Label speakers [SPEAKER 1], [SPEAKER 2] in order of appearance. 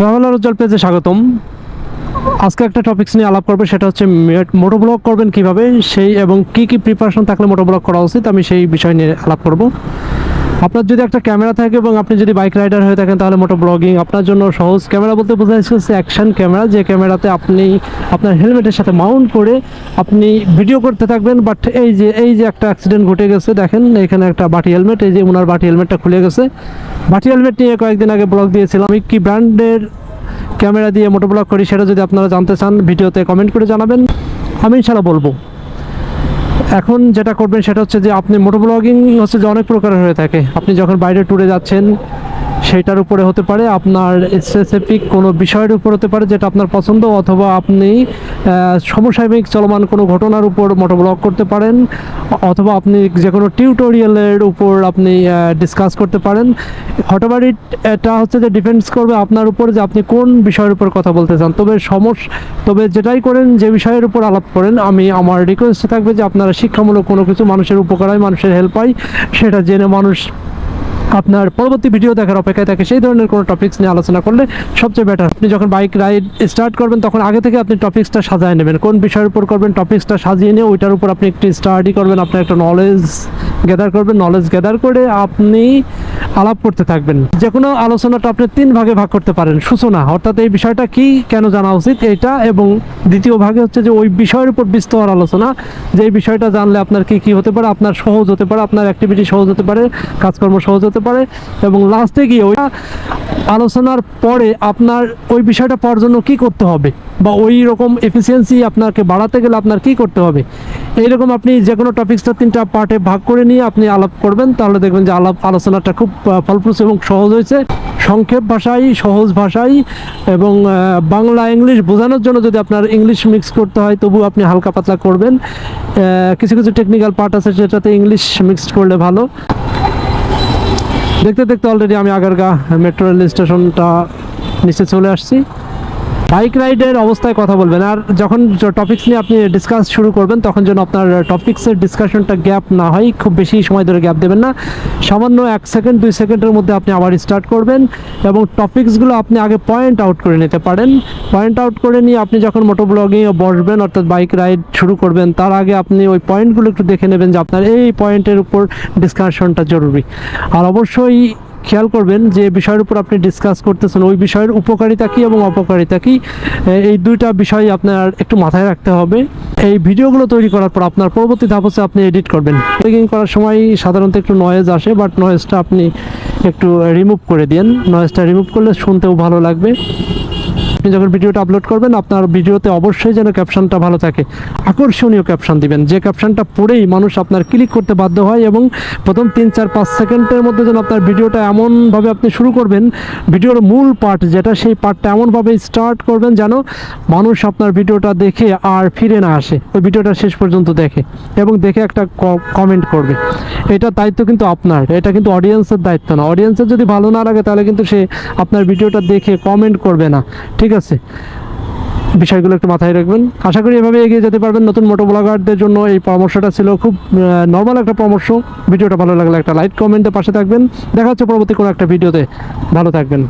[SPEAKER 1] Traveller উজ্জ্বল পেজে স্বাগতম। আজকে একটা টপিকস নিয়ে আলাপ করবো, সেটা হচ্ছে মোটো ব্লগ করবেন কিভাবে, সেই এবং কি কি প্রিপারেশন থাকলে মোটো ব্লগ করা উচিত, আমি সেই বিষয় নিয়ে আলাপ করব। আপনার যদি একটা ক্যামেরা থাকে এবং আপনি যদি বাইক রাইডার হয়ে থাকেন, তাহলে মোটো ব্লগিং আপনার জন্য সহজ। ক্যামেরা বলতে বোঝা যাচ্ছে অ্যাকশন ক্যামেরা, যে ক্যামেরাতে আপনি আপনার হেলমেটের সাথে মাউন্ট করে আপনি ভিডিও করতে থাকবেন। বাট এই যে একটা অ্যাক্সিডেন্ট ঘটে গেছে, দেখেন এখানে একটা বাটি হেলমেট, এই যে ওনার বাটি হেলমেটটা খুলে গেছে। বাটি হেলমেট নিয়ে কয়েকদিন আগে ব্লগ দিয়েছিলাম। আমি কি ব্র্যান্ডের ক্যামেরা দিয়ে মোটো ব্লগ করি, সেটা যদি আপনারা জানতে চান ভিডিওতে কমেন্ট করে জানাবেন, আমি ইনশাআল্লাহ বলবো। এখন যেটা করবেন সেটা হচ্ছে যে আপনি মোটো ব্লগিং হচ্ছে যে অনেক প্রকারের হয়ে থাকে। আপনি যখন বাইরে ট্যুরে যাচ্ছেন সেটার উপরে হতে পারে, আপনার স্পেসিফিক কোনো বিষয়ের উপর হতে পারে যেটা আপনার পছন্দ, অথবা আপনি সমসাময়িক চলমান কোনো ঘটনার উপর মোটো ব্লগ করতে পারেন, অথবা আপনি যে কোনো টিউটোরিয়ালের উপর আপনি ডিসকাস করতে পারেন। হঠাৎ এটা হচ্ছে যে ডিপেন্ডস করবে আপনার উপর যে আপনি কোন বিষয়ের উপর কথা বলতে চান। তবে যেটাই করেন, যে বিষয়ের উপর আলাপ করেন, আমার রিকোয়েস্ট থাকবে যে আপনারা শিক্ষামূলক কোনো কিছু, মানুষের উপকার হয়, মানুষের হেল্প হয়, সেটা জেনে মানুষ আপনার পরবর্তী ভিডিও দেখার অপেক্ষায় থাকে। সেই ধরনের কোনো টপিক্স নিয়ে আলোচনা করলে সবচেয়ে বেটার। আপনি যখন বাইক রাইড স্টার্ট করবেন তখন আগে থেকে আপনি টপিক্সটা সাজিয়ে নেবেন, কোন বিষয়ের উপর করবেন টপিক্সটা সাজিয়ে নিয়ে ওইটার উপর আপনি একটি স্টাডি করবেন, আপনার একটা নলেজ গ্যাদার করবেন। নলেজ গ্যাদার করে আপনি আলাপ করতে থাকবেন। যে কোনো আলোচনাটা আপনি 3 ভাগে ভাগ করতে পারেন। সূচনা, অর্থাৎ এই বিষয়টা কি, কেন জানা উচিত এটা, এবং দ্বিতীয় ভাগে হচ্ছে যে ওই বিষয়ের উপর বিস্তর আলোচনা, যে এই বিষয়টা জানলে আপনার কি কি হতে পারে, আপনার সহজ হতে পারে, আপনার অ্যাক্টিভিটি সহজ হতে পারে, কাজকর্ম সহজ হতে পারে। এবং লাস্টে গিয়ে ওই আলোচনার পরে আপনার ওই বিষয়টা পাওয়ার জন্য কী করতে হবে, বা ওই রকম এফিসিয়েন্সি আপনাকে বাড়াতে গেলে আপনার কী করতে হবে, এইরকম আপনি যে কোনো টপিক্সটা 3টা পার্টে ভাগ করে নিয়ে আপনি আলাপ করবেন, তাহলে দেখবেন যে আলোচনাটা খুব ফলপ্রসূ এবং সহজ হয়েছে। সংক্ষেপ ভাষায়, সহজ ভাষায় এবং বাংলা ইংলিশ বোঝানোর জন্য যদি আপনার ইংলিশ মিক্স করতে হয়, তবু আপনি হালকা পাতলা করবেন। কিছু কিছু টেকনিক্যাল পার্ট আছে যেটাতে ইংলিশ মিক্সড করলে ভালো। দেখতে দেখতে অলরেডি আমি আগারগাঁ মেট্রো রেল স্টেশনটা নিচে চলে আসছি। বাইক রাইডের অবস্থায় কথা বলবেন, আর যখন টপিক্স নিয়ে আপনি ডিসকাস শুরু করবেন তখন যেন আপনার টপিক্সের ডিসকাশনটা গ্যাপ না হয়, খুব বেশি সময় ধরে গ্যাপ দেবেন না। সামান্য 1 সেকেন্ড 2 সেকেন্ডের মধ্যে আপনি আবার স্টার্ট করবেন, এবং টপিক্সগুলো আপনি আগে পয়েন্ট আউট করে নিতে পারেন। পয়েন্ট আউট করে নিয়ে আপনি যখন মোটো ব্লগিংয়ে বসবেন, অর্থাৎ বাইক রাইড শুরু করবেন, তার আগে আপনি ওই পয়েন্টগুলো একটু দেখে নেবেন যে আপনার এই পয়েন্টের উপর ডিসকাশনটা জরুরি। আর অবশ্যই খেয়াল করবেন যে বিষয়ের উপর আপনি ডিসকাস করতেছেন ওই বিষয়ের উপকারিতা কী এবং অপকারিতা কী, এই 2টা বিষয় আপনার একটু মাথায় রাখতে হবে। এই ভিডিওগুলো তৈরি করার পর আপনার পরবর্তী ধাপ হচ্ছে আপনি এডিট করবেন। এডিটিং করার সময় সাধারণত একটু নয়েজ আসে, বাট নয়েজটা আপনি একটু রিমুভ করে দিন। নয়েজটা রিমুভ করলে শুনতেও ভালো লাগবে। আপনি যখন ভিডিওটা আপলোড করবেন, আপনার ভিডিওতে অবশ্যই যেন ক্যাপশনটা ভালো থাকে, আকর্ষণীয় ক্যাপশন দিবেন, যে ক্যাপশনটা পড়েই মানুষ আপনার ক্লিক করতে বাধ্য হয়। এবং প্রথম 3-4-5 সেকেন্ডের মধ্যে যেন আপনার ভিডিওটা এমনভাবে আপনি শুরু করবেন, ভিডিওর মূল পার্ট যেটা, সেই পার্টটা এমনভাবে স্টার্ট করবেন যেন মানুষ আপনার ভিডিওটা দেখে আর ফিরে না আসে, ওই ভিডিওটা শেষ পর্যন্ত দেখে এবং দেখে একটা কমেন্ট করবে। এটা দায়িত্ব কিন্তু আপনার, এটা কিন্তু অডিয়েন্সের দায়িত্ব না। অডিয়েন্সের যদি ভালো না লাগে তাহলে কিন্তু সে আপনার ভিডিওটা দেখে কমেন্ট করবে না, ঠিক আছে? বিষয়গুলো একটু মাথায় রাখবেন। আশা করি এভাবে এগিয়ে যেতে পারবেন। নতুন মোটো ব্লগারদের জন্য এই পরামর্শটা ছিল খুব নর্মাল একটা পরামর্শ। ভিডিওটা ভালো লাগলে একটা লাইক, কমেন্টে পাশে থাকবেন। দেখা হচ্ছে পরবর্তী কোনো একটা ভিডিওতে। ভালো থাকবেন।